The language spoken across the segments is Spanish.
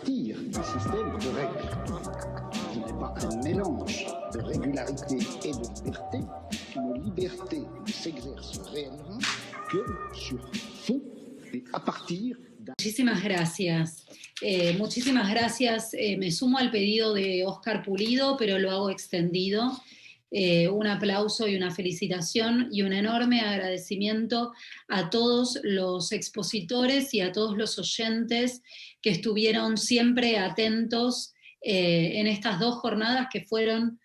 partir d'un système de règles. Ce n'est pas un mélange de régularité et de liberté. Une liberté ne s'exerce réellement que sur fond et à partir d'un... Muchísimas gracias. Muchísimas gracias. Me sumo al pedido de Óscar Pulido, pero lo hago extendido. Un aplauso y una felicitación y un enorme agradecimiento a todos los expositores y a todos los oyentes que estuvieron siempre atentos en estas 2 jornadas que fueron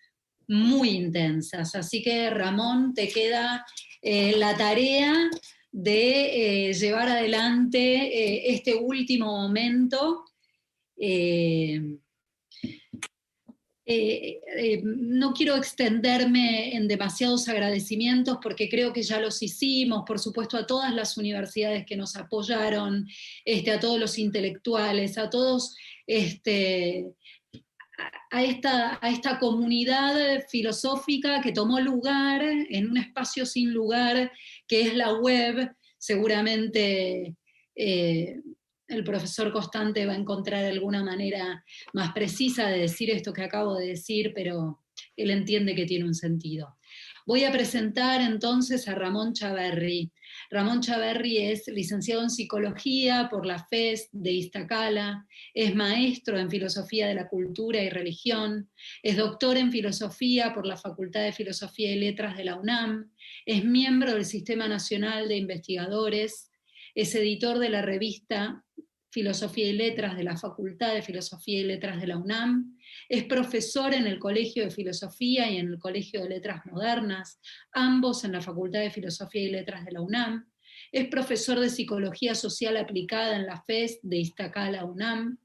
muy intensas. Así que, Ramón, te queda la tarea de llevar adelante este último momento. No quiero extenderme en demasiados agradecimientos porque creo que ya los hicimos, por supuesto a todas las universidades que nos apoyaron, a todos los intelectuales, a todos a esta comunidad filosófica que tomó lugar en un espacio sin lugar, que es la web. Seguramente el profesor Constante va a encontrar alguna manera más precisa de decir esto que acabo de decir, pero él entiende que tiene un sentido. Voy a presentar entonces a Ramón Chaverri. Ramón Chaverri es licenciado en Psicología por la FES de Iztacala, es maestro en Filosofía de la Cultura y Religión, es doctor en Filosofía por la Facultad de Filosofía y Letras de la UNAM, es miembro del Sistema Nacional de Investigadores, es editor de la revista Filosofía y Letras de la Facultad de Filosofía y Letras de la UNAM, es profesor en el Colegio de Filosofía y en el Colegio de Letras Modernas, ambos en la Facultad de Filosofía y Letras de la UNAM, es profesor de Psicología Social Aplicada en la FES de Iztacala UNAM,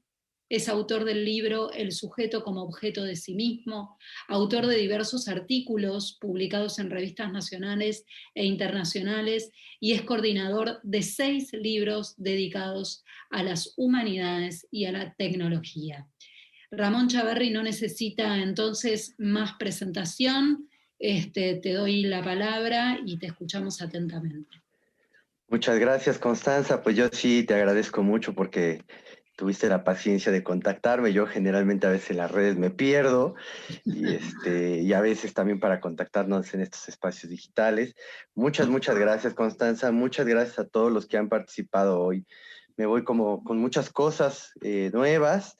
es autor del libro El sujeto como objeto de sí mismo, autor de diversos artículos publicados en revistas nacionales e internacionales y es coordinador de 6 libros dedicados a las humanidades y a la tecnología. Ramón Chaverri no necesita entonces más presentación. Te doy la palabra y te escuchamos atentamente. Muchas gracias, Constanza. Pues yo sí te agradezco mucho porque tuviste la paciencia de contactarme. Yo generalmente a veces en las redes me pierdo y a veces también para contactarnos en estos espacios digitales. Muchas gracias, Constanza. Muchas gracias a todos los que han participado hoy. Me voy como con muchas cosas nuevas,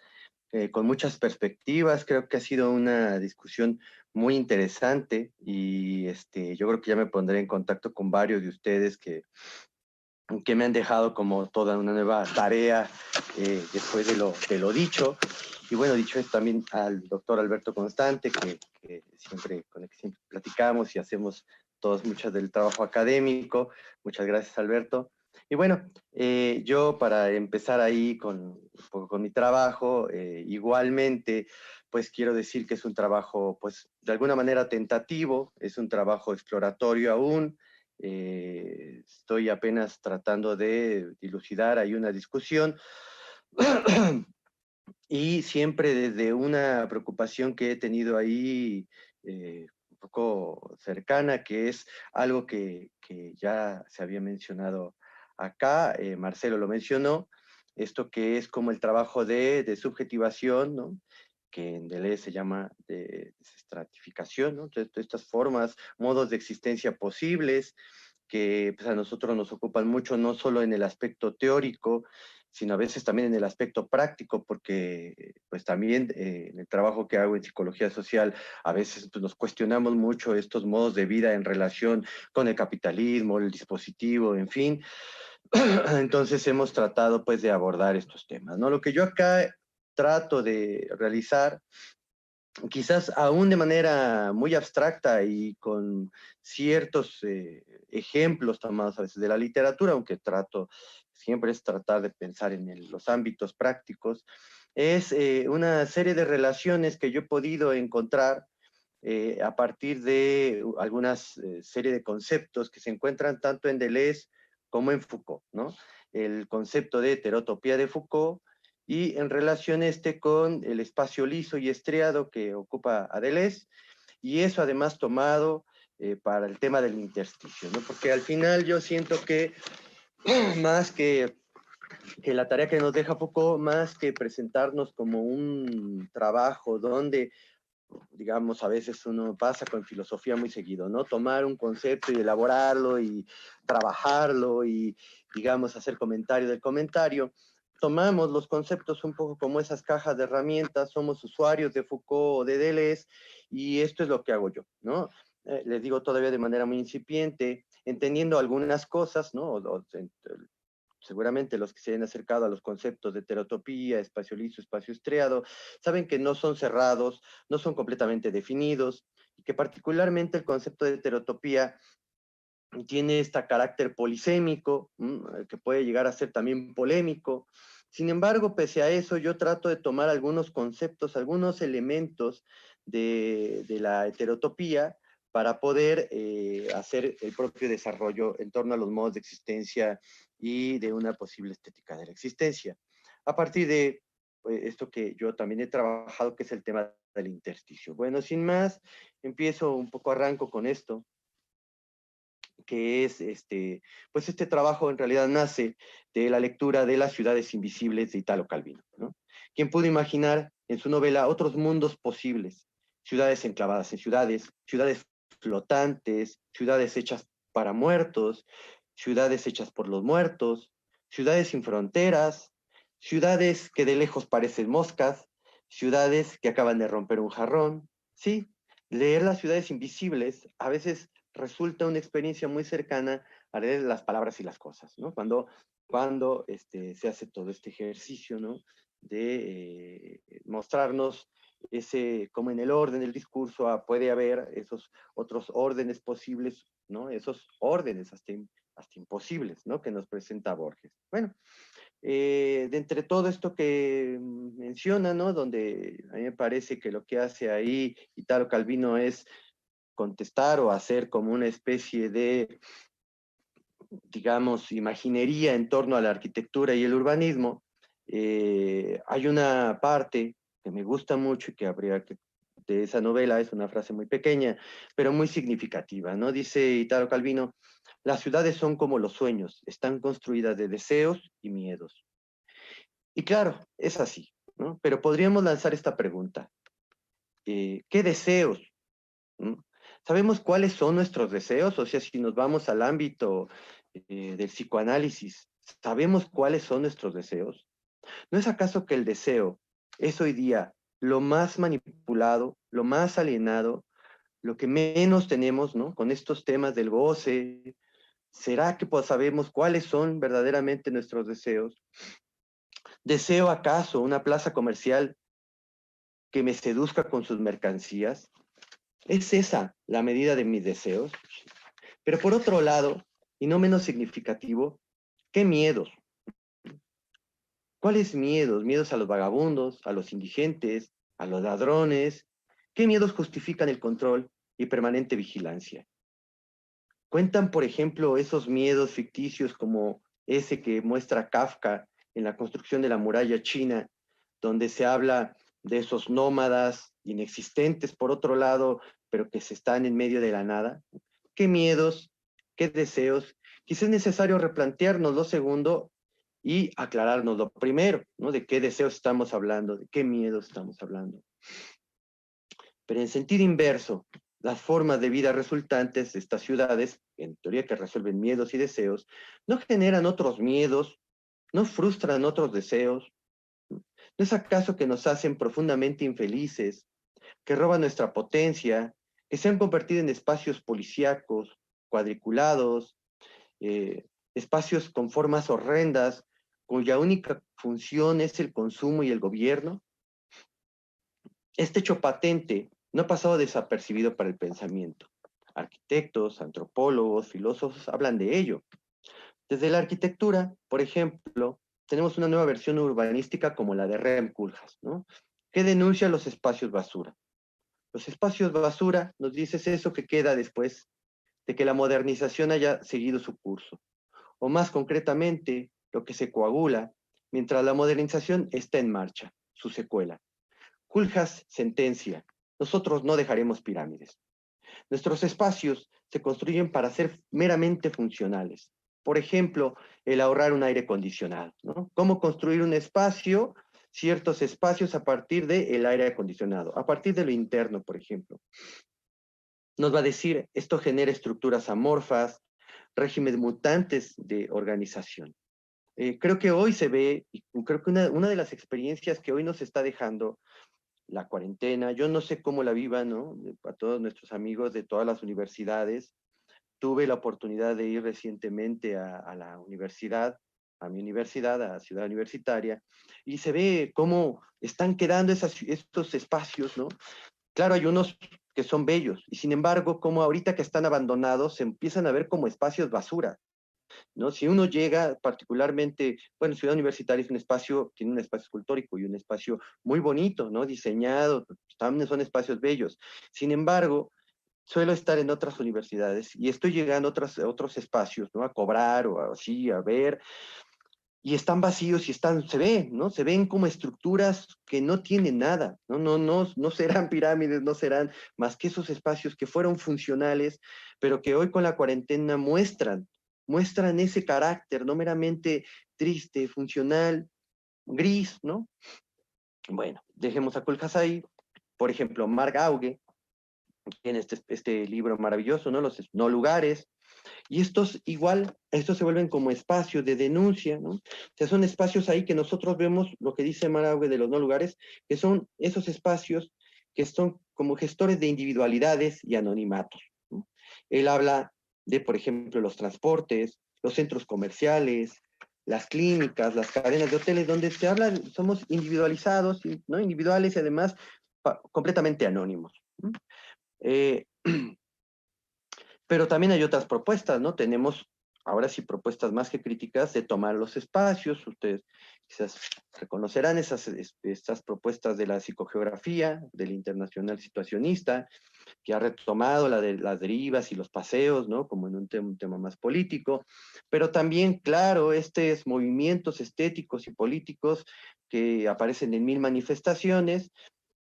con muchas perspectivas. Creo que ha sido una discusión muy interesante y yo creo que ya me pondré en contacto con varios de ustedes que me han dejado como toda una nueva tarea después de lo dicho. Y bueno, dicho esto también al doctor Alberto Constante, con el que siempre platicamos y hacemos todos mucho del trabajo académico. Muchas gracias, Alberto. Y bueno, yo para empezar ahí un poco con mi trabajo, igualmente, pues quiero decir que es un trabajo, pues de alguna manera tentativo, es un trabajo exploratorio aún. Estoy apenas tratando de dilucidar, hay una discusión y siempre desde una preocupación que he tenido ahí un poco cercana, que es algo que ya se había mencionado acá, Marcelo lo mencionó, esto que es como el trabajo de subjetivación, ¿no? Que en Deleuze se llama de estratificación, ¿no? Entonces, estas formas, modos de existencia posibles, que pues, a nosotros nos ocupan mucho, no solo en el aspecto teórico, sino a veces también en el aspecto práctico, porque pues también en el trabajo que hago en psicología social, a veces pues, nos cuestionamos mucho estos modos de vida en relación con el capitalismo, el dispositivo, en fin. Entonces hemos tratado pues de abordar estos temas, ¿no? Lo que yo acá trato de realizar, quizás aún de manera muy abstracta y con ciertos ejemplos tomados a veces de la literatura, aunque siempre es tratar de pensar en los ámbitos prácticos, es una serie de relaciones que yo he podido encontrar a partir de algunas serie de conceptos que se encuentran tanto en Deleuze como en Foucault, ¿no? El concepto de heterotopía de Foucault y en relación con el espacio liso y estriado que ocupa a Deleuze, y eso además tomado para el tema del intersticio, ¿no? Porque al final yo siento que más que que la tarea que nos deja Foucault, más que presentarnos como un trabajo donde, digamos, a veces uno pasa con filosofía muy seguido, ¿no? Tomar un concepto y elaborarlo y trabajarlo y, digamos, hacer comentario del comentario. Tomamos los conceptos un poco como esas cajas de herramientas, somos usuarios de Foucault o de Deleuze, y esto es lo que hago yo, ¿no? Les digo todavía de manera muy incipiente, entendiendo algunas cosas, ¿no? Seguramente los que se han acercado a los conceptos de heterotopía, espacio liso, espacio estriado, saben que no son cerrados, no son completamente definidos, y que particularmente el concepto de heterotopía tiene este carácter polisémico, que puede llegar a ser también polémico. Sin embargo, pese a eso, yo trato de tomar algunos conceptos, algunos elementos de la heterotopía para poder hacer el propio desarrollo en torno a los modos de existencia y de una posible estética de la existencia. A partir de esto que yo también he trabajado, que es el tema del intersticio. Bueno, sin más, empiezo un poco, arranco con esto, que es pues este trabajo en realidad nace de la lectura de Las ciudades invisibles de Italo Calvino, ¿no? ¿Quién pudo imaginar en su novela otros mundos posibles? Ciudades enclavadas en ciudades, ciudades flotantes, ciudades hechas para muertos, ciudades hechas por los muertos, ciudades sin fronteras, ciudades que de lejos parecen moscas, ciudades que acaban de romper un jarrón. Sí, leer Las ciudades invisibles a veces resulta una experiencia muy cercana a leer las palabras y las cosas, ¿no? Cuando se hace todo este ejercicio, ¿no? De mostrarnos como en el orden del discurso puede haber esos otros órdenes posibles, ¿no? Esos órdenes hasta imposibles, ¿no? Que nos presenta Borges. Bueno, de entre todo esto que menciona, ¿no? Donde a mí me parece que lo que hace ahí Italo Calvino es contestar o hacer como una especie de, digamos, imaginería en torno a la arquitectura y el urbanismo. Hay una parte que me gusta mucho y que habría que, de esa novela, es una frase muy pequeña, pero muy significativa, ¿no? Dice Italo Calvino: las ciudades son como los sueños, están construidas de deseos y miedos. Y claro, es así, ¿no? Pero podríamos lanzar esta pregunta: ¿qué deseos? ¿No? ¿Sabemos cuáles son nuestros deseos? O sea, si nos vamos al ámbito del psicoanálisis, ¿sabemos cuáles son nuestros deseos? ¿No es acaso que el deseo es hoy día lo más manipulado, lo más alienado, lo que menos tenemos, ¿no? Con estos temas del goce. ¿Será que pues sabemos cuáles son verdaderamente nuestros deseos? ¿Deseo acaso una plaza comercial que me seduzca con sus mercancías? ¿Es esa la medida de mis deseos? Pero por otro lado, y no menos significativo, ¿qué miedos? ¿Cuáles miedos? ¿Miedos a los vagabundos, a los indigentes, a los ladrones? ¿Qué miedos justifican el control y permanente vigilancia? ¿Cuentan, por ejemplo, esos miedos ficticios como ese que muestra Kafka en La construcción de la muralla china, donde se habla de esos nómadas inexistentes, por otro lado, pero que se están en medio de la nada? ¿Qué miedos? ¿Qué deseos? Quizás es necesario replantearnos lo segundo y aclararnos lo primero, ¿no? ¿De qué deseos estamos hablando? ¿De qué miedos estamos hablando? Pero en sentido inverso, las formas de vida resultantes de estas ciudades, en teoría que resuelven miedos y deseos, no generan otros miedos, no frustran otros deseos. ¿No es acaso que nos hacen profundamente infelices, que roban nuestra potencia, que se han convertido en espacios policíacos, cuadriculados, espacios con formas horrendas, cuya única función es el consumo y el gobierno? Este hecho patente no ha pasado desapercibido para el pensamiento. Arquitectos, antropólogos, filósofos hablan de ello. Desde la arquitectura, por ejemplo, tenemos una nueva versión urbanística como la de Rem Koolhaas, ¿no? Que denuncia los espacios basura. Los espacios basura, nos dice, es eso que queda después de que la modernización haya seguido su curso. O más concretamente, lo que se coagula mientras la modernización está en marcha, su secuela. Koolhaas sentencia: nosotros no dejaremos pirámides. Nuestros espacios se construyen para ser meramente funcionales. por ejemplo, el ahorrar un aire acondicionado, ¿no? Cómo construir un espacio, ciertos espacios a partir del aire acondicionado, a partir de lo interno, por ejemplo. Nos va a decir, esto genera estructuras amorfas, regímenes mutantes de organización. Creo que hoy se ve, y creo que una de las experiencias que hoy nos está dejando la cuarentena, yo no sé cómo la vivan, ¿no? A todos nuestros amigos de todas las universidades. Tuve la oportunidad de ir recientemente a la universidad, a mi universidad, a Ciudad Universitaria, y se ve cómo están quedando estos espacios, ¿no? Claro, hay unos que son bellos, y sin embargo, como ahorita que están abandonados, se empiezan a ver como espacios basura, ¿no? Si uno llega particularmente, bueno, Ciudad Universitaria es un espacio, tiene un espacio escultórico y un espacio muy bonito, ¿no? Diseñado, también son espacios bellos. Sin embargo, suelo estar en otras universidades y estoy llegando a otros espacios, ¿no? A cobrar o así, a ver, y están vacíos y se ven, ¿no? Se ven como estructuras que no tienen nada, ¿no? No serán pirámides, no serán más que esos espacios que fueron funcionales, pero que hoy con la cuarentena muestran ese carácter, no meramente triste, funcional, gris, ¿no? Bueno, dejemos a Kolkasai, por ejemplo, Marc Auge, tiene este libro maravilloso, ¿no? Los no lugares, y estos se vuelven como espacios de denuncia, ¿no? O sea, son espacios ahí que nosotros vemos lo que dice Marauge de los no lugares, que son esos espacios que son como gestores de individualidades y anonimatos, ¿no? Él habla de, por ejemplo, los transportes, los centros comerciales, las clínicas, las cadenas de hoteles, donde se habla, somos individualizados, ¿no? Individuales y además completamente anónimos, ¿no? Eh, Pero también hay otras propuestas, ¿no? Tenemos ahora sí propuestas más que críticas de tomar los espacios. Ustedes quizás reconocerán estas propuestas de la psicogeografía, del internacional situacionista, que ha retomado la de las derivas y los paseos, ¿no? Como en un tema más político. Pero también, claro, estos movimientos estéticos y políticos que aparecen en mil manifestaciones.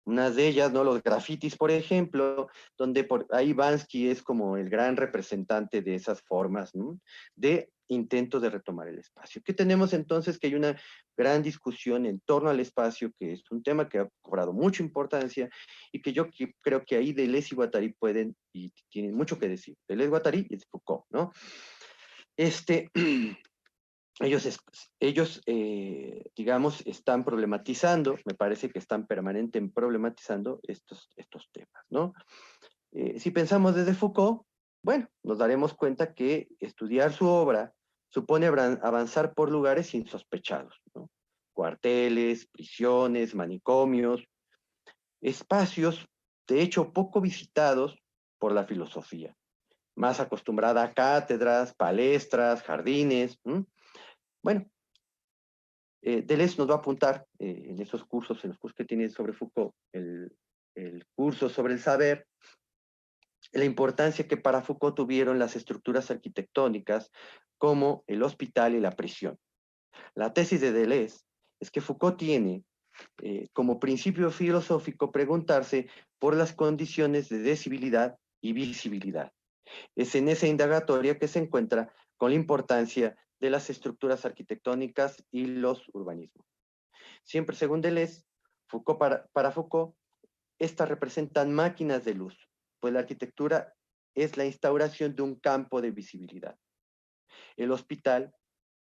Unas de ellas, ¿no? Los grafitis, por ejemplo, donde por ahí Bansky es como el gran representante de esas formas, ¿no? De intento de retomar el espacio. ¿Qué tenemos entonces? Que hay una gran discusión en torno al espacio, que es un tema que ha cobrado mucha importancia y que yo creo que ahí Deleuze y Guattari pueden y tienen mucho que decir. Deleuze, Guattari y Foucault, ¿no? Este, ellos digamos, están problematizando, me parece que están permanentemente problematizando estos temas, ¿no? Si pensamos desde Foucault, bueno, nos daremos cuenta que estudiar su obra supone avanzar por lugares insospechados, ¿no? Cuarteles, prisiones, manicomios, espacios, de hecho, poco visitados por la filosofía, más acostumbrada a cátedras, palestras, jardines. Bueno, Deleuze nos va a apuntar en esos cursos, en los cursos que tiene sobre Foucault, el curso sobre el saber, la importancia que para Foucault tuvieron las estructuras arquitectónicas como el hospital y la prisión. La tesis de Deleuze es que Foucault tiene como principio filosófico preguntarse por las condiciones de decibilidad y visibilidad. Es en esa indagatoria que se encuentra con la importancia de las estructuras arquitectónicas y los urbanismos. Siempre según Deleuze, para Foucault, estas representan máquinas de luz, pues la arquitectura es la instauración de un campo de visibilidad. El hospital,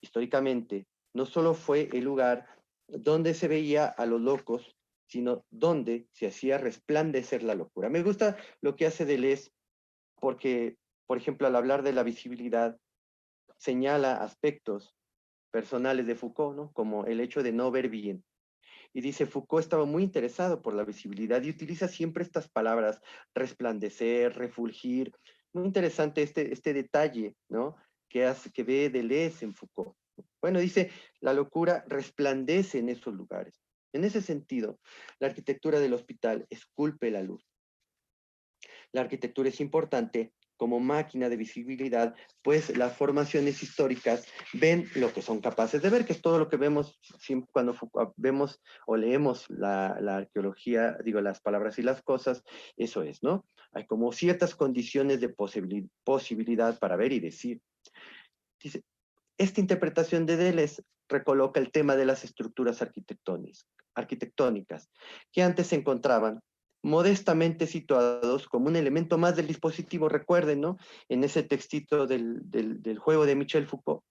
históricamente, no solo fue el lugar donde se veía a los locos, sino donde se hacía resplandecer la locura. Me gusta lo que hace Deleuze porque, por ejemplo, al hablar de la visibilidad, señala aspectos personales de Foucault, ¿no? Como el hecho de no ver bien. Y dice, Foucault estaba muy interesado por la visibilidad y utiliza siempre estas palabras, resplandecer, refulgir. Muy interesante este detalle, ¿no? Que ve Deleuze en Foucault. Bueno, dice, la locura resplandece en esos lugares. En ese sentido, la arquitectura del hospital esculpe la luz. La arquitectura es importante como máquina de visibilidad, pues las formaciones históricas ven lo que son capaces de ver, que es todo lo que vemos cuando vemos o leemos la arqueología, digo, las palabras y las cosas, eso es, ¿no? Hay como ciertas condiciones de posibilidad para ver y decir. Dice, esta interpretación de Deleuze recoloca el tema de las estructuras arquitectónicas, que antes se encontraban modestamente situados como un elemento más del dispositivo. Recuerden, ¿no? En ese textito del juego de Michel Foucault,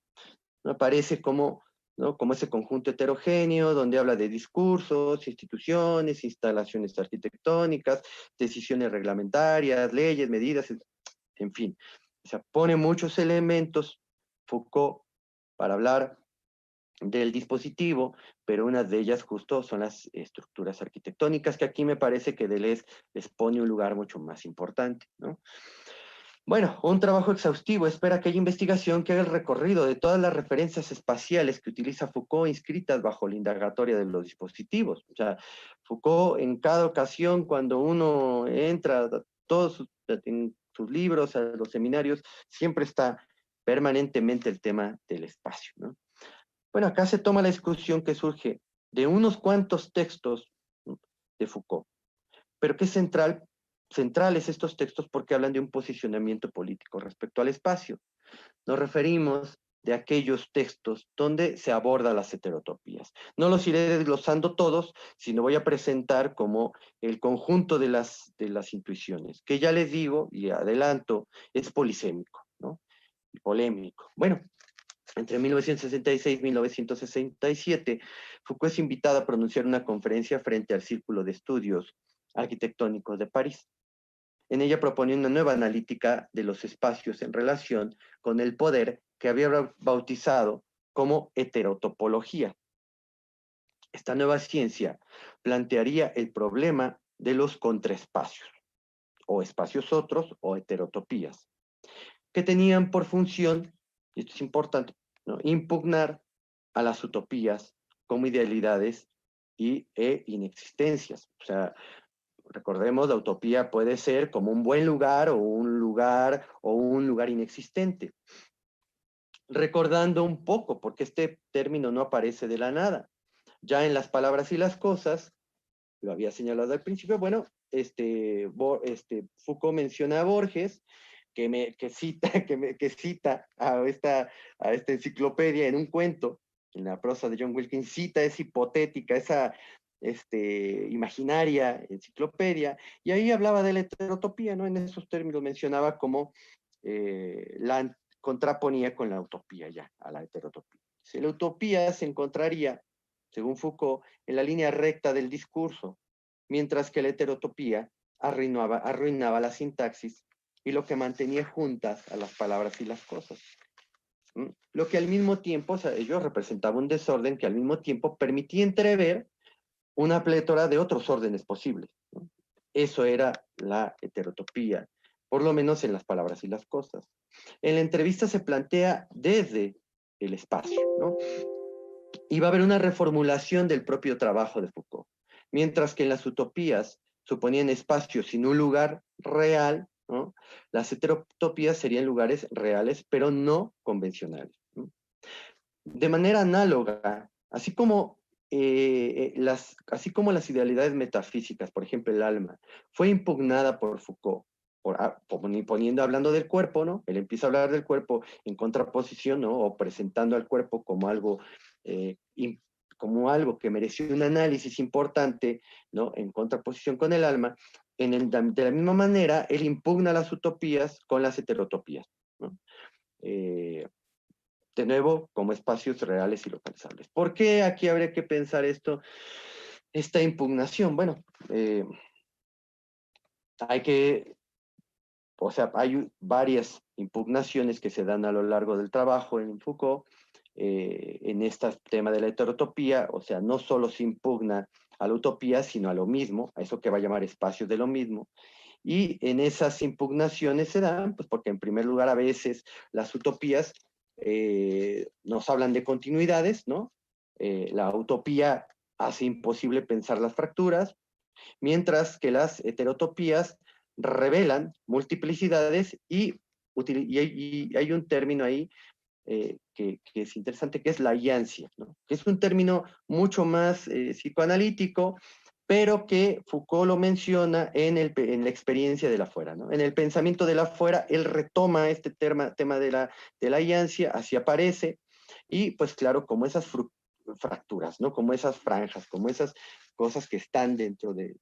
¿no? Aparece como, ¿no? Como ese conjunto heterogéneo donde habla de discursos, instituciones, instalaciones arquitectónicas, decisiones reglamentarias, leyes, medidas, en fin. O sea, pone muchos elementos Foucault para hablar del dispositivo, pero una de ellas justo son las estructuras arquitectónicas, que aquí me parece que Deleuze les pone un lugar mucho más importante, ¿no? Bueno, un trabajo exhaustivo espera aquella investigación que haga el recorrido de todas las referencias espaciales que utiliza Foucault inscritas bajo la indagatoria de los dispositivos. O sea, Foucault en cada ocasión cuando uno entra en sus libros, a los seminarios, siempre está permanentemente el tema del espacio, ¿no? Bueno, acá se toma la discusión que surge de unos cuantos textos de Foucault, pero que es centrales estos textos porque hablan de un posicionamiento político respecto al espacio. Nos referimos de aquellos textos donde se aborda las heterotopías. No los iré desglosando todos, sino voy a presentar como el conjunto de las intuiciones, que ya les digo y adelanto, es polisémico, ¿no? Y polémico. Bueno, entre 1966 y 1967, Foucault es invitado a pronunciar una conferencia frente al Círculo de Estudios Arquitectónicos de París. En ella proponía una nueva analítica de los espacios en relación con el poder que había bautizado como heterotopología. Esta nueva ciencia plantearía el problema de los contraespacios, o espacios otros, o heterotopías, que tenían por función, y esto es importante, ¿no?, impugnar a las utopías como idealidades e inexistencias. O sea, recordemos, la utopía puede ser como un buen lugar o un lugar inexistente. Recordando un poco, porque este término no aparece de la nada. Ya en Las palabras y las cosas, lo había señalado al principio, bueno, Foucault menciona a Borges, que cita a esta enciclopedia en un cuento, en la prosa de John Wilkins, cita esa hipotética, esa imaginaria enciclopedia, y ahí hablaba de la heterotopía, ¿no? En esos términos mencionaba cómo la contraponía con la utopía ya, a la heterotopía. Si la utopía se encontraría, según Foucault, en la línea recta del discurso, mientras que la heterotopía arruinaba la sintaxis y lo que mantenía juntas a las palabras y las cosas. Lo que al mismo tiempo, o sea, ellos representaban un desorden que al mismo tiempo permitía entrever una plétora de otros órdenes posibles, ¿no? Eso era la heterotopía, por lo menos en Las palabras y las cosas. En la entrevista se plantea desde el espacio, ¿no? Y va a haber una reformulación del propio trabajo de Foucault, mientras que en las utopías suponían espacios sin un lugar real, ¿no? Las heterotopías serían lugares reales, pero no convencionales, ¿no? De manera análoga, así como las idealidades metafísicas, por ejemplo, el alma, fue impugnada por Foucault, hablando del cuerpo, ¿no? Él empieza a hablar del cuerpo en contraposición, ¿no? O presentando al cuerpo como algo que mereció un análisis importante, ¿no? En contraposición con el alma. De la misma manera, él impugna las utopías con las heterotopías, ¿no? De nuevo, como espacios reales y localizables. ¿Por qué aquí habría que pensar esta impugnación? Bueno, hay varias impugnaciones que se dan a lo largo del trabajo en Foucault, en este tema de la heterotopía. O sea, no solo se impugna a la utopía, sino a lo mismo, a eso que va a llamar espacios de lo mismo. Y en esas impugnaciones se dan, pues porque en primer lugar a veces las utopías nos hablan de continuidades, ¿no? La utopía hace imposible pensar las fracturas, mientras que las heterotopías revelan multiplicidades y hay un término ahí que es interesante, que es la iancia, ¿no? Que es un término mucho más psicoanalítico, pero que Foucault lo menciona en la experiencia del afuera, ¿no? En el pensamiento del afuera, él retoma este tema de la ayancia, así aparece, y pues claro, como esas fracturas, ¿no? Como esas franjas, como esas cosas que están dentro de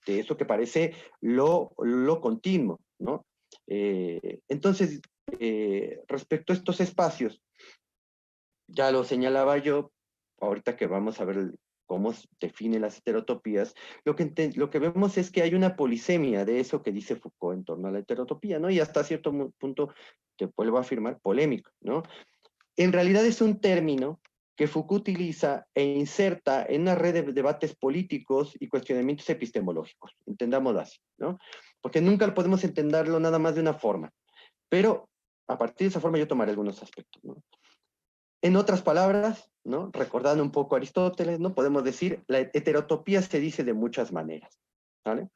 eso que parece lo continuo, ¿no? Entonces, respecto a estos espacios, ya lo señalaba yo, ahorita que vamos a ver cómo se define las heterotopías, lo que vemos es que hay una polisemia de eso que dice Foucault en torno a la heterotopía, ¿no? Y hasta cierto punto, te vuelvo a afirmar, polémico, ¿no? En realidad es un término que Foucault utiliza e inserta en una red de debates políticos y cuestionamientos epistemológicos, entendámoslo así, ¿no? Porque nunca podemos entenderlo nada más de una forma, pero a partir de esa forma yo tomaré algunos aspectos, ¿no? En otras palabras, ¿no? Recordando un poco a Aristóteles, ¿no? Podemos decir, la heterotopía se dice de muchas maneras, ¿vale?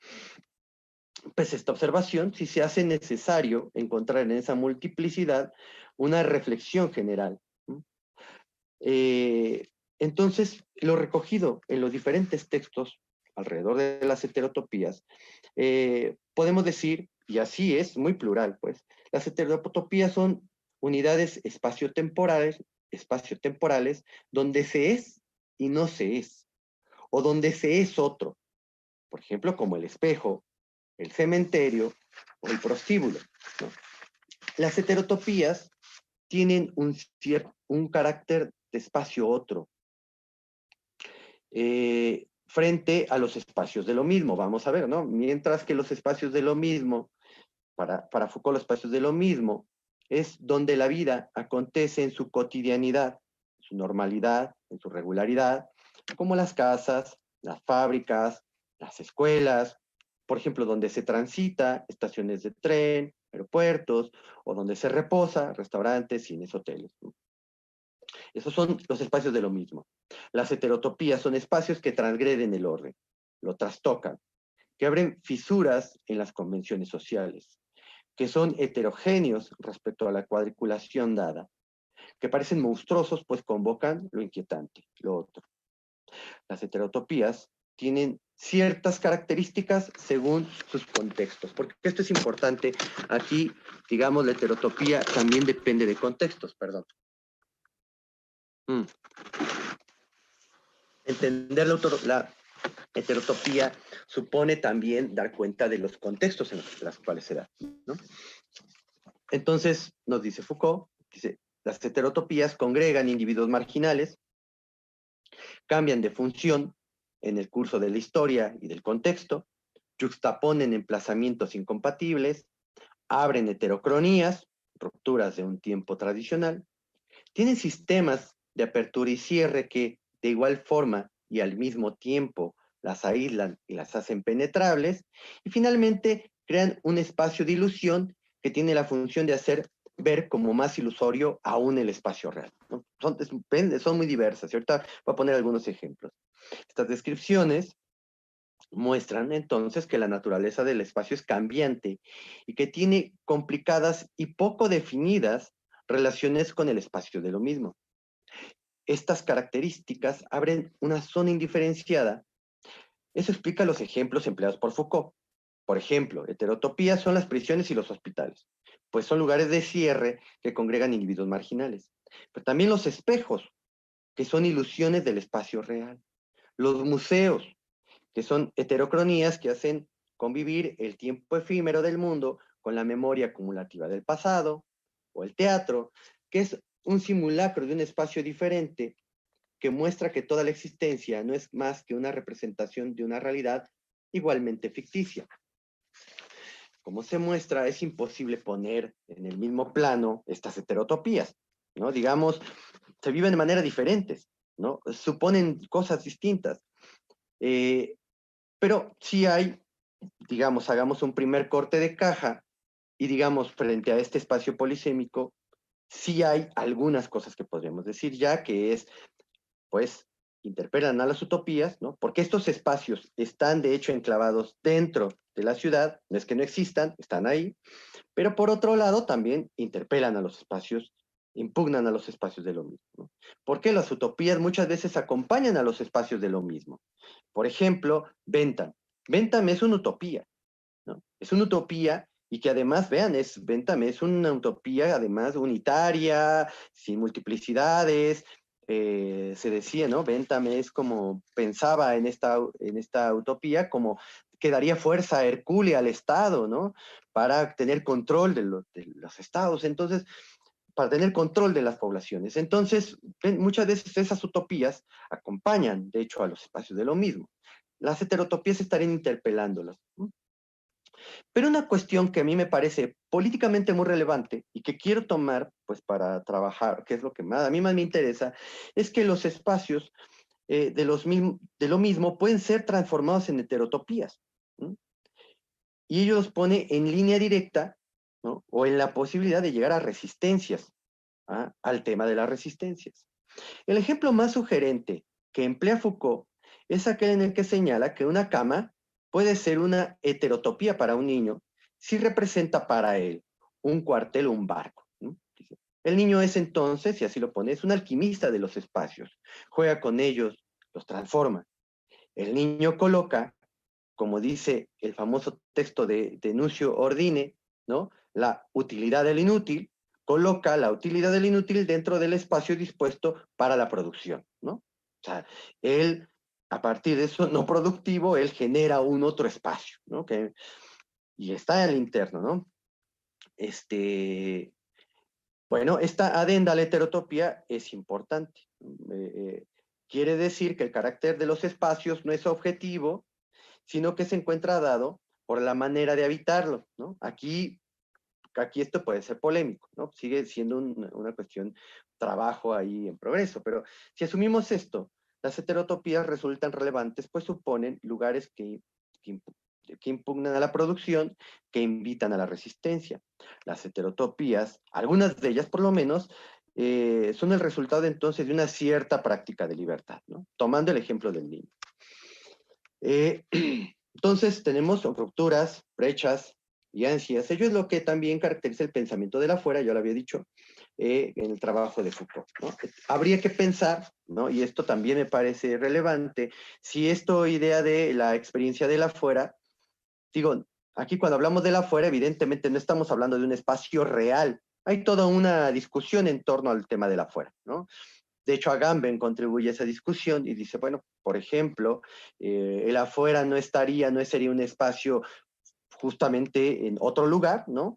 Pues esta observación sí se hace necesario encontrar en esa multiplicidad una reflexión general. Entonces, lo recogido en los diferentes textos alrededor de las heterotopías, podemos decir, y así es, muy plural, pues, las heterotopías son unidades espaciotemporales donde se es y no se es, o donde se es otro, por ejemplo, como el espejo, el cementerio o el prostíbulo, ¿no? Las heterotopías tienen un carácter de espacio otro, frente a los espacios de lo mismo, vamos a ver, ¿no? Mientras que los espacios de lo mismo, para Foucault los espacios de lo mismo, es donde la vida acontece en su cotidianidad, en su normalidad, en su regularidad, como las casas, las fábricas, las escuelas, por ejemplo, donde se transita, estaciones de tren, aeropuertos, o donde se reposa, restaurantes, cines, hoteles, ¿no? Esos son los espacios de lo mismo. Las heterotopías son espacios que transgreden el orden, lo trastocan, que abren fisuras en las convenciones sociales, que son heterogéneos respecto a la cuadriculación dada, que parecen monstruosos pues convocan lo inquietante, lo otro. Las heterotopías tienen ciertas características según sus contextos, porque esto es importante. Aquí, digamos, la heterotopía también depende de contextos, perdón. Entender la heterotopía supone también dar cuenta de los contextos en los cuales se da, ¿no? Entonces, nos dice Foucault, dice, las heterotopías congregan individuos marginales, cambian de función en el curso de la historia y del contexto, juxtaponen emplazamientos incompatibles, abren heterocronías, rupturas de un tiempo tradicional, tienen sistemas de apertura y cierre que, de igual forma y al mismo tiempo, las aíslan y las hacen penetrables, y finalmente crean un espacio de ilusión que tiene la función de hacer ver como más ilusorio aún el espacio real, ¿no? Son muy diversas, y ahorita voy a poner algunos ejemplos. Estas descripciones muestran entonces que la naturaleza del espacio es cambiante y que tiene complicadas y poco definidas relaciones con el espacio de lo mismo. Estas características abren una zona indiferenciada. Eso explica los ejemplos empleados por Foucault. Por ejemplo, heterotopías son las prisiones y los hospitales, pues son lugares de cierre que congregan individuos marginales. Pero también los espejos, que son ilusiones del espacio real. Los museos, que son heterocronías que hacen convivir el tiempo efímero del mundo con la memoria acumulativa del pasado, o el teatro, que es un simulacro de un espacio diferente que muestra que toda la existencia no es más que una representación de una realidad igualmente ficticia. Como se muestra, es imposible poner en el mismo plano estas heterotopías, ¿no? Digamos, se viven de manera diferentes, ¿no? Suponen cosas distintas. Pero sí hay, digamos, hagamos un primer corte de caja y digamos, frente a este espacio polisémico, sí hay algunas cosas que podríamos decir ya, que es, pues, interpelan a las utopías, ¿no? Porque estos espacios están, de hecho, enclavados dentro de la ciudad, no es que no existan, están ahí, pero por otro lado también interpelan a los espacios impugnan a los espacios de lo mismo, ¿no? Porque las utopías muchas veces acompañan a los espacios de lo mismo. Por ejemplo, Bentham. Bentham es una utopía, ¿no? Es una utopía y que además, vean, Bentham es una utopía además unitaria, sin multiplicidades. Se decía, ¿no? Bentham es como, pensaba en esta utopía como que daría fuerza hercúlea al Estado, ¿no? Para tener control de los estados. Entonces, para tener control de las poblaciones. Entonces, muchas veces esas utopías acompañan, de hecho, a los espacios de lo mismo. Las heterotopías estarían interpelándolas. Pero una cuestión que a mí me parece políticamente muy relevante y que quiero tomar pues para trabajar, que es lo que más, a mí más me interesa, es que los espacios de lo mismo pueden ser transformados en heterotopías. ¿No? Y ello los pone en línea directa, ¿no? O en la posibilidad de llegar a resistencias, ¿ah? Al tema de las resistencias. El ejemplo más sugerente que emplea Foucault es aquel en el que señala que una cama puede ser una heterotopía para un niño si representa para él un cuartel o un barco, ¿no? El niño es entonces, y así lo pone, es un alquimista de los espacios, juega con ellos, los transforma. El niño coloca, como dice el famoso texto de Nucio Ordine, ¿no? La utilidad del inútil, coloca la utilidad del inútil dentro del espacio dispuesto para la producción, ¿no? O sea, él, a partir de eso no productivo, él genera un otro espacio, ¿no? Y está al interno, ¿no? Bueno, esta adenda a la heterotopía es importante. Quiere decir que el carácter de los espacios no es objetivo, sino que se encuentra dado por la manera de habitarlo, ¿no? Aquí esto puede ser polémico, ¿no? Sigue siendo una cuestión, trabajo ahí en progreso, pero si asumimos esto, las heterotopías resultan relevantes, pues suponen lugares que impugnan a la producción, que invitan a la resistencia. Las heterotopías, algunas de ellas por lo menos, son el resultado entonces de una cierta práctica de libertad, ¿no? Tomando el ejemplo del niño. Entonces tenemos rupturas, brechas y ansias. Ello es lo que también caracteriza el pensamiento del afuera, yo lo había dicho, en el trabajo de Foucault, ¿no? Habría que pensar, ¿no? Y esto también me parece relevante, si esta idea de la experiencia del afuera, digo, aquí cuando hablamos del afuera, evidentemente no estamos hablando de un espacio real. Hay toda una discusión en torno al tema del afuera, ¿no? De hecho, Agamben contribuye a esa discusión y dice, bueno, por ejemplo, el afuera no sería un espacio justamente en otro lugar, ¿no?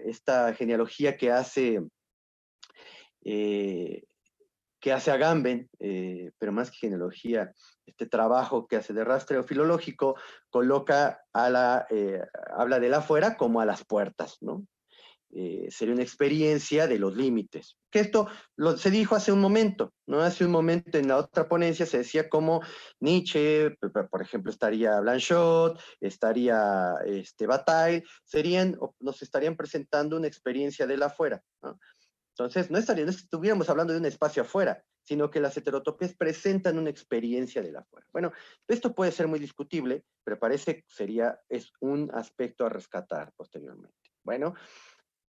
Esta genealogía eh, que hace Agamben, pero más que genealogía, este trabajo que hace de rastreo filológico, habla del afuera como a las puertas, ¿no? Sería una experiencia de los límites. Que esto se dijo hace un momento, ¿no? Hace un momento en la otra ponencia se decía como Nietzsche, por ejemplo, estaría Blanchot, estaría Bataille, nos estarían presentando una experiencia del afuera, ¿no? Entonces, no estuviéramos hablando de un espacio afuera, sino que las heterotopías presentan una experiencia del afuera. Bueno, esto puede ser muy discutible, pero parece que es un aspecto a rescatar posteriormente. Bueno,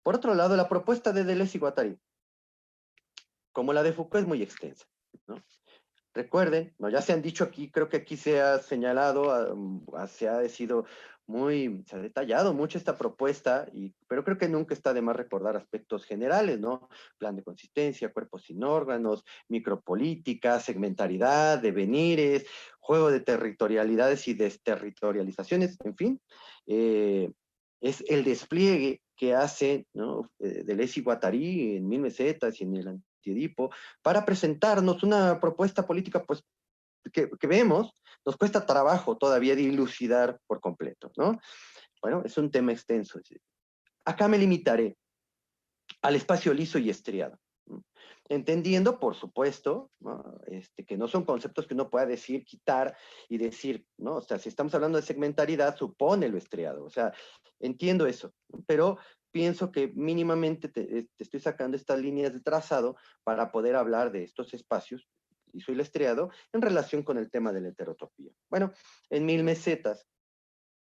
por otro lado, la propuesta de Deleuze y Guattari, como la de Foucault, es muy extensa, ¿no? Recuerden, ¿no? Ya se han dicho aquí, creo que aquí se ha señalado, se ha detallado mucho esta propuesta, pero creo que nunca está de más recordar aspectos generales, ¿no? Plan de consistencia, cuerpos sin órganos, micropolítica, segmentaridad, devenires, juego de territorialidades y desterritorializaciones, en fin, es el despliegue que hace, ¿no? Deleuze y Guattari en Mil Mesetas y en el Antiedipo, para presentarnos una propuesta política pues, que vemos, nos cuesta trabajo todavía dilucidar por completo, ¿no? Bueno, es un tema extenso. Acá me limitaré al espacio liso y estriado, ¿no? Entendiendo, por supuesto, ¿no? Que no son conceptos que uno pueda decir, quitar y decir, ¿no? O sea, si estamos hablando de segmentaridad, supone lo estriado, o sea, entiendo eso, ¿no? Pero pienso que mínimamente te estoy sacando estas líneas de trazado para poder hablar de estos espacios, liso y estriado, en relación con el tema de la heterotopía. Bueno, en Mil Mesetas,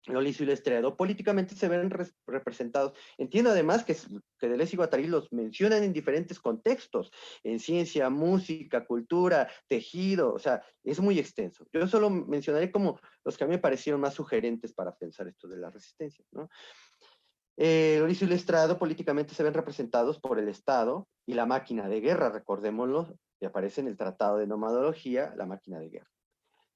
lo liso y lo estriado, políticamente se ven representados. Entiendo además que Deleuze y Guattari los mencionan en diferentes contextos, en ciencia, música, cultura, tejido, o sea, es muy extenso. Yo solo mencionaré como los que a mí me parecieron más sugerentes para pensar esto de la resistencia, ¿no? Lo liso y lo estriado políticamente se ven representados por el Estado y la máquina de guerra, recordémoslo, que aparece en el Tratado de Nomadología, la máquina de guerra.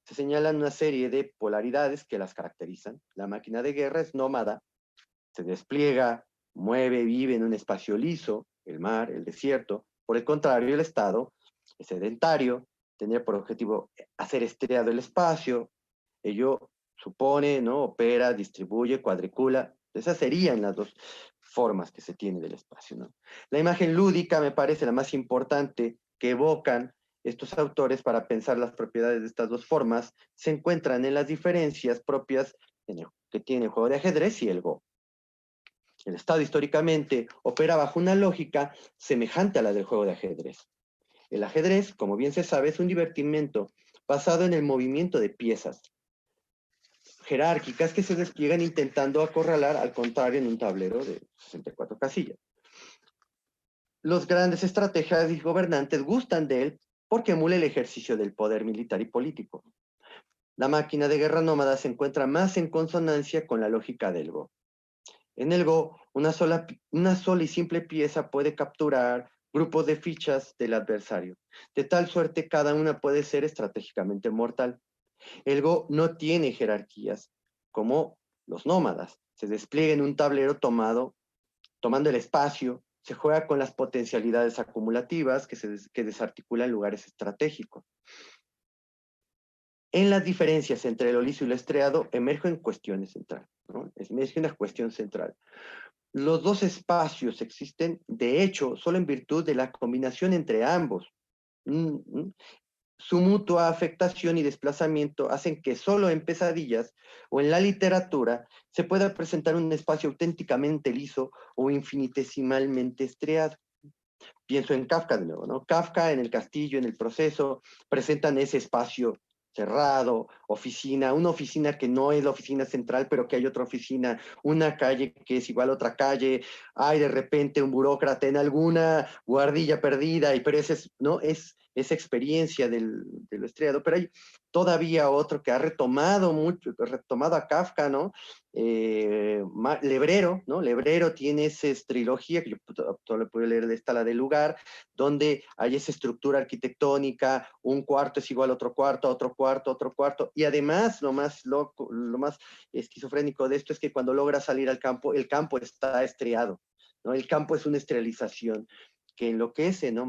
Se señalan una serie de polaridades que las caracterizan. La máquina de guerra es nómada, se despliega, mueve, vive en un espacio liso, el mar, el desierto. Por el contrario, el Estado es sedentario, tener por objetivo hacer estriado el espacio. Ello supone, ¿no? Opera, distribuye, cuadricula. Esas serían las dos formas que se tiene del espacio, ¿no? La imagen lúdica me parece la más importante que evocan estos autores para pensar las propiedades de estas dos formas, se encuentran en las diferencias propias que tiene el juego de ajedrez y el Go. El Estado históricamente opera bajo una lógica semejante a la del juego de ajedrez. El ajedrez, como bien se sabe, es un divertimento basado en el movimiento de piezas jerárquicas que se despliegan intentando acorralar al contrario en un tablero de 64 casillas. Los grandes estrategas y gobernantes gustan de él porque emula el ejercicio del poder militar y político. La máquina de guerra nómada se encuentra más en consonancia con la lógica del Go. En el Go, una sola y simple pieza puede capturar grupos de fichas del adversario. De tal suerte, cada una puede ser estratégicamente mortal. El Go no tiene jerarquías, como los nómadas. Se despliega en un tablero tomando el espacio, se juega con las potencialidades acumulativas que desarticulan lugares estratégicos. En las diferencias entre lo liso y lo estriado emergen cuestiones centrales, ¿no? Emerge una cuestión central. Los dos espacios existen, de hecho, solo en virtud de la combinación entre ambos. Su mutua afectación y desplazamiento hacen que solo en pesadillas o en la literatura se pueda presentar un espacio auténticamente liso o infinitesimalmente estriado. Pienso en Kafka de nuevo, ¿no? Kafka en El Castillo, en El Proceso, presentan ese espacio cerrado, una oficina que no es la oficina central, pero que hay otra oficina, una calle que es igual a otra calle, hay de repente un burócrata en alguna guardilla perdida, pero ese es, ¿no? Es esa experiencia del estriado, pero hay todavía otro que ha retomado a Kafka, ¿no? Lebrero, ¿no? Lebrero tiene esa trilogía, que yo solo puedo leer de esta, la del lugar, donde hay esa estructura arquitectónica, un cuarto es igual a otro cuarto, y además lo más loco, lo más esquizofrénico de esto es que cuando logra salir al campo, el campo está estriado, ¿no? El campo es una esterilización que enloquece, ¿no?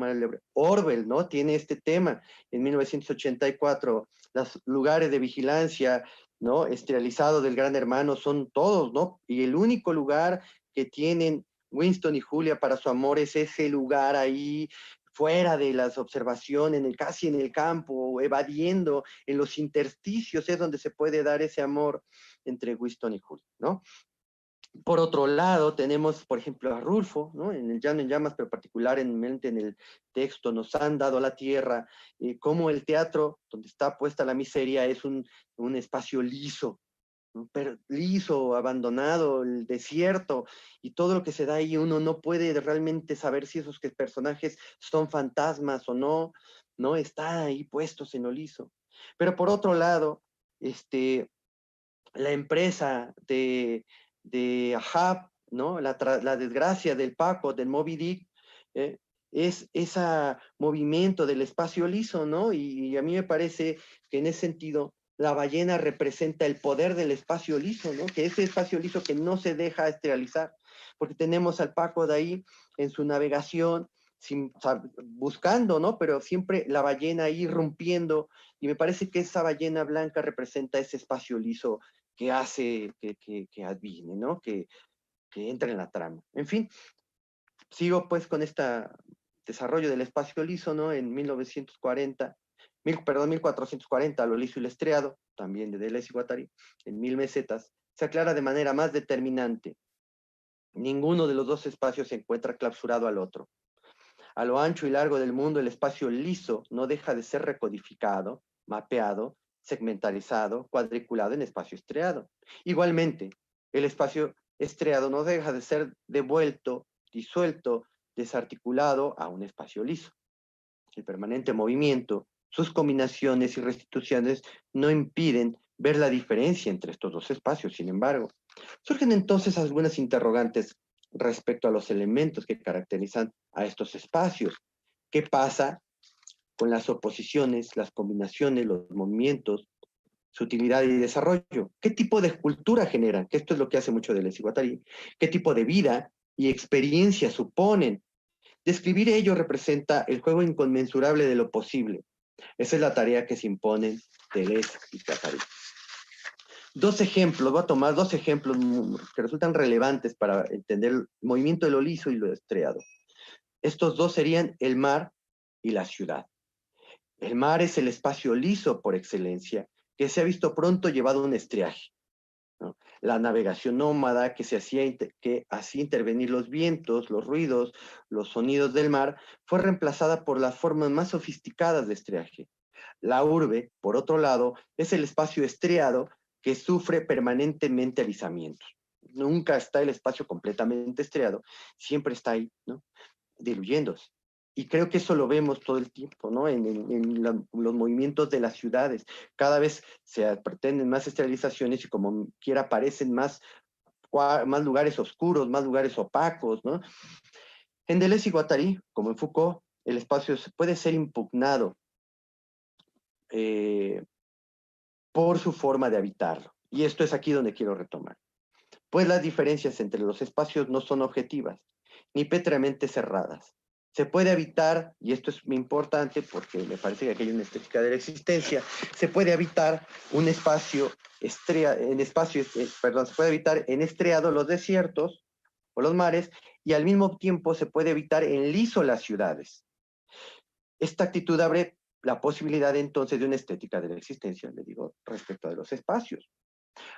Orwell, ¿no? Tiene este tema en 1984, los lugares de vigilancia, ¿no? Esterilizado del Gran Hermano son todos, ¿no? Y el único lugar que tienen Winston y Julia para su amor es ese lugar ahí fuera de las observaciones, casi en el campo, evadiendo, en los intersticios es donde se puede dar ese amor entre Winston y Julia, ¿no? Por otro lado, tenemos, por ejemplo, a Rulfo, ¿no? En El Llano en Llamas, pero particularmente en el texto Nos han dado la tierra, cómo el teatro, donde está puesta la miseria, es un espacio liso, ¿no? Pero liso, abandonado, el desierto, y todo lo que se da ahí, uno no puede realmente saber si esos personajes son fantasmas o no, ¿no? Están ahí puestos en lo liso. Pero por otro lado, la empresa de Ahab, ¿no? La desgracia del Paco, del Moby Dick, es ese movimiento del espacio liso, ¿no? Y a mí me parece que en ese sentido la ballena representa el poder del espacio liso, ¿no? Que ese espacio liso que no se deja esterilizar, porque tenemos al Paco de ahí en su navegación, buscando, ¿no? Pero siempre la ballena ahí rompiendo, y me parece que esa ballena blanca representa ese espacio liso que hace que adivine, ¿no? Que entre en la trama. En fin, sigo pues con este desarrollo del espacio liso, ¿no? En 1440, Lo liso y lo estriado, también de Deleuze y Guattari, en 1000 mesetas, se aclara de manera más determinante. Ninguno de los dos espacios se encuentra clausurado al otro. A lo ancho y largo del mundo, el espacio liso no deja de ser recodificado, mapeado, segmentarizado, cuadriculado en espacio estriado. Igualmente, el espacio estriado no deja de ser devuelto, disuelto, desarticulado a un espacio liso. El permanente movimiento, sus combinaciones y restituciones no impiden ver la diferencia entre estos dos espacios. Sin embargo, surgen entonces algunas interrogantes respecto a los elementos que caracterizan a estos espacios. ¿Qué pasa con las oposiciones, las combinaciones, los movimientos, su utilidad y desarrollo? ¿Qué tipo de cultura generan? Que esto es lo que hace mucho Deleuze y Guattari. ¿Qué tipo de vida y experiencia suponen? Describir ello representa el juego inconmensurable de lo posible. Esa es la tarea que se imponen Deleuze y Guattari. Voy a tomar dos ejemplos que resultan relevantes para entender el movimiento de lo liso y lo estriado. Estos dos serían el mar y la ciudad. El mar es el espacio liso por excelencia, que se ha visto pronto llevado a un estriaje, ¿no? La navegación nómada que hacía intervenir los vientos, los ruidos, los sonidos del mar, fue reemplazada por las formas más sofisticadas de estriaje. La urbe, por otro lado, es el espacio estriado que sufre permanentemente alisamientos. Nunca está el espacio completamente estriado, siempre está ahí, ¿no? Diluyéndose. Y creo que eso lo vemos todo el tiempo, ¿no? En los movimientos de las ciudades. Cada vez se pretenden más esterilizaciones y como quiera aparecen más lugares oscuros, más lugares opacos, ¿no? En Deleuze y Guattari, como en Foucault, el espacio puede ser impugnado por su forma de habitarlo. Y esto es aquí donde quiero retomar. Pues las diferencias entre los espacios no son objetivas, ni pétreamente cerradas. Se puede habitar, y esto es muy importante porque me parece que aquí hay una estética de la existencia, se puede habitar un espacio, se puede habitar en estriado los desiertos o los mares, y al mismo tiempo se puede habitar en liso las ciudades. Esta actitud abre la posibilidad entonces de una estética de la existencia, le digo, respecto de los espacios.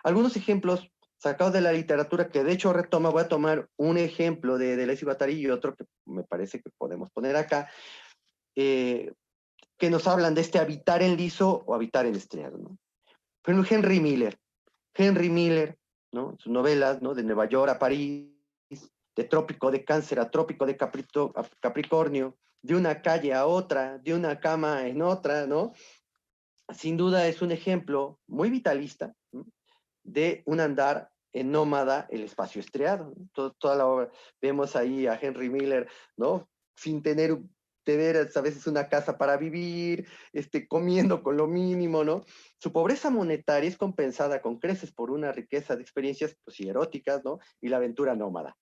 Algunos ejemplos sacados de la literatura que de hecho voy a tomar un ejemplo de Deleuze y Guattari y otro que me parece que podemos poner acá, que nos hablan de este habitar en liso o habitar en estriado, ¿no? Pero Henry Miller, ¿no? Sus novelas, ¿no? De Nueva York a París, de trópico de Cáncer a trópico de Capricornio, de una calle a otra, de una cama en otra, ¿no? Sin duda es un ejemplo muy vitalista, ¿no? De un andar en nómada, el espacio estriado, ¿no? Toda la obra, vemos ahí a Henry Miller, ¿no? Sin tener a veces una casa para vivir, comiendo con lo mínimo, ¿no? Su pobreza monetaria es compensada con creces por una riqueza de experiencias, pues, y eróticas, ¿no? Y la aventura nómada.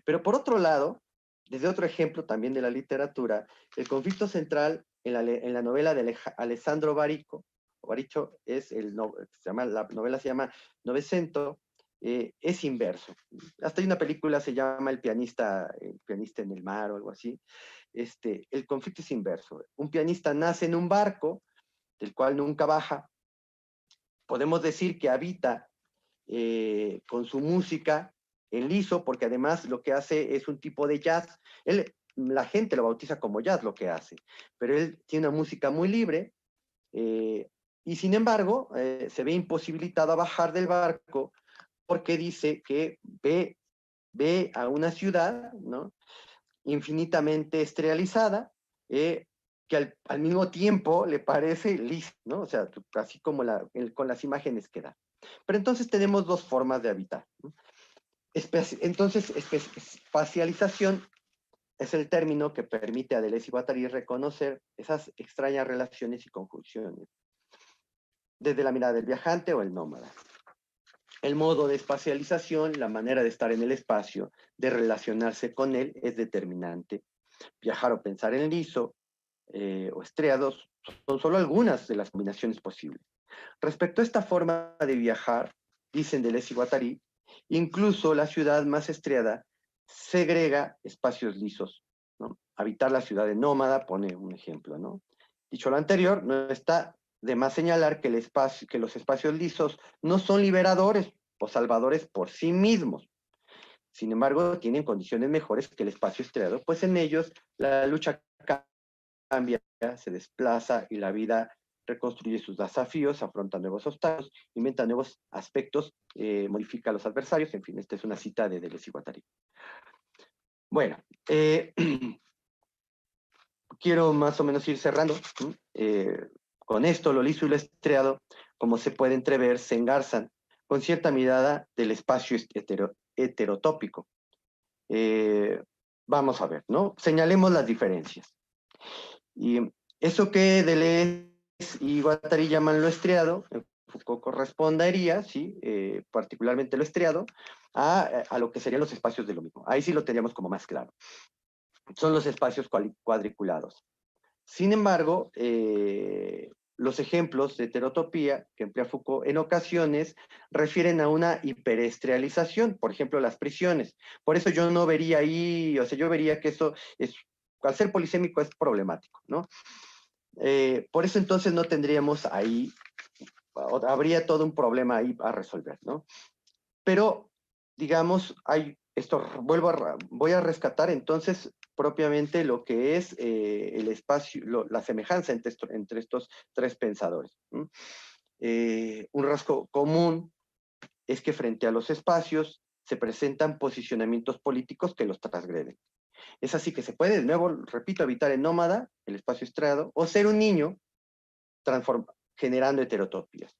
Pero por otro lado, desde otro ejemplo también de la literatura, el conflicto central en la novela de Alessandro Barico es la novela se llama Novecento, es inverso. Hasta hay una película se llama El pianista en el mar o algo así. El conflicto es inverso. Un pianista nace en un barco del cual nunca baja. Podemos decir que habita con su música en liso, porque además lo que hace es un tipo de jazz. La gente lo bautiza como jazz lo que hace, pero él tiene una música muy libre, y sin embargo se ve imposibilitado a bajar del barco porque dice que ve a una ciudad, ¿no? Infinitamente estrializada, que al mismo tiempo le parece lisa, ¿no? O sea, así como con las imágenes que da. Pero entonces tenemos dos formas de habitar, ¿no? Entonces, espacialización es el término que permite a Deleuze y Guattari reconocer esas extrañas relaciones y conjunciones desde la mirada del viajante o el nómada. El modo de espacialización, la manera de estar en el espacio, de relacionarse con él, es determinante. Viajar o pensar en liso o estriados son solo algunas de las combinaciones posibles. Respecto a esta forma de viajar, dicen Deleuze y Guattari, incluso la ciudad más estriada segrega espacios lisos, ¿no? Habitar la ciudad de nómada, pone un ejemplo, ¿no? Dicho lo anterior, no está de más señalar que los espacios lisos no son liberadores o salvadores por sí mismos. Sin embargo, tienen condiciones mejores que el espacio estriado, pues en ellos la lucha cambia, se desplaza y la vida reconstruye sus desafíos, afronta nuevos obstáculos, inventa nuevos aspectos, modifica a los adversarios, en fin, esta es una cita de Deleuze y Guattari. Bueno, quiero más o menos ir cerrando. Con esto, lo liso y lo estriado, como se puede entrever, se engarzan con cierta mirada del espacio heterotópico. Vamos a ver, ¿no? Señalemos las diferencias. Y eso que Deleuze y Guattari llaman lo estriado, Foucault correspondería, ¿sí? Particularmente lo estriado, a lo que serían los espacios de lo mismo. Ahí sí lo teníamos como más claro. Son los espacios cuadriculados. Sin embargo, los ejemplos de heterotopía que emplea Foucault en ocasiones refieren a una hiperestrialización, por ejemplo, las prisiones. Por eso yo no vería ahí, o sea, yo vería que eso es, al ser polisémico es problemático, ¿no? Por eso entonces no tendríamos ahí, habría todo un problema ahí a resolver, ¿no? Pero, digamos, hay esto, voy a rescatar entonces propiamente lo que es el espacio, la semejanza entre estos tres pensadores. Un rasgo común es que frente a los espacios se presentan posicionamientos políticos que los transgreden. Es así que se puede, de nuevo, repito, habitar en nómada, el espacio estriado, o ser un niño generando heterotopías.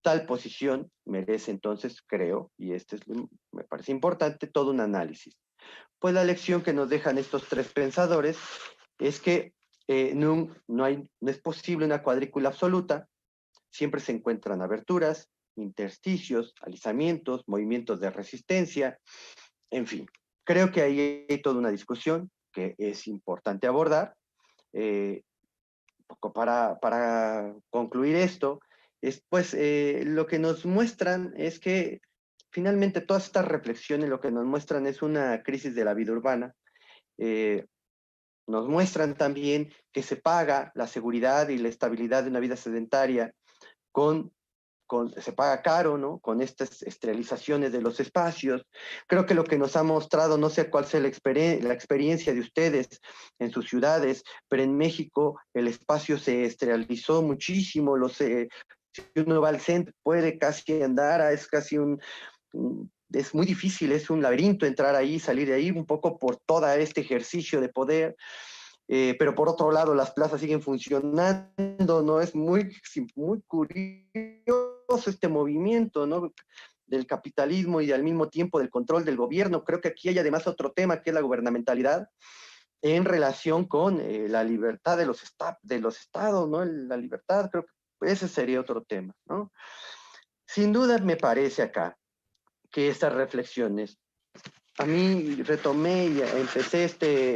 Tal posición merece entonces, creo, y me parece importante, todo un análisis. Pues la lección que nos dejan estos tres pensadores es que no es posible una cuadrícula absoluta, siempre se encuentran aberturas, intersticios, alisamientos, movimientos de resistencia, en fin. Creo que ahí hay toda una discusión que es importante abordar. Para concluir esto, pues lo que nos muestran es que finalmente todas estas reflexiones lo que nos muestran es una crisis de la vida urbana. Nos muestran también que se paga la seguridad y la estabilidad de una vida sedentaria se paga caro, ¿no? Con estas esterilizaciones de los espacios. Creo que lo que nos ha mostrado, no sé cuál sea la experiencia de ustedes en sus ciudades, pero en México el espacio se esterilizó muchísimo. Si uno va al centro, puede casi andar, es casi es muy difícil, es un laberinto entrar ahí, salir de ahí, un poco por todo este ejercicio de poder. Pero por otro lado las plazas siguen funcionando, ¿no? Es muy curioso este movimiento, ¿no? Del capitalismo y al mismo tiempo del control del gobierno. Creo que aquí hay además otro tema que es la gubernamentalidad en relación con la libertad de los estados, ¿no? La libertad, creo que ese sería otro tema, ¿no? Sin duda me parece acá que estas reflexiones, a mí retomé y empecé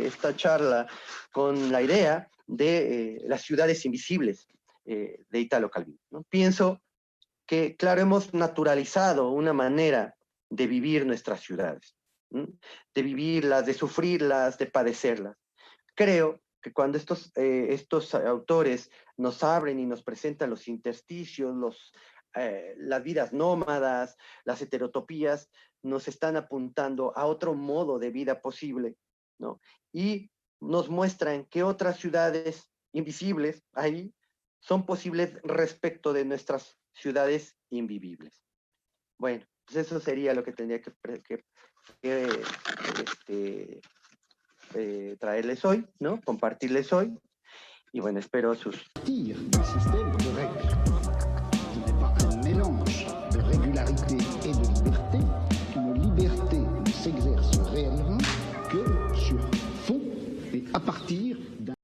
esta charla con la idea de las ciudades invisibles de Italo Calvino, ¿no? Pienso que, claro, hemos naturalizado una manera de vivir nuestras ciudades, ¿no? De vivirlas, de sufrirlas, de padecerlas. Creo que cuando estos autores nos abren y nos presentan los intersticios, las vidas nómadas, las heterotopías, nos están apuntando a otro modo de vida posible, ¿no? Y nos muestran que otras ciudades invisibles ahí son posibles respecto de nuestras ciudades invivibles. Bueno, pues eso sería lo que tendría que traerles hoy, ¿no? Compartirles hoy. Y bueno, espero sus... Tire du système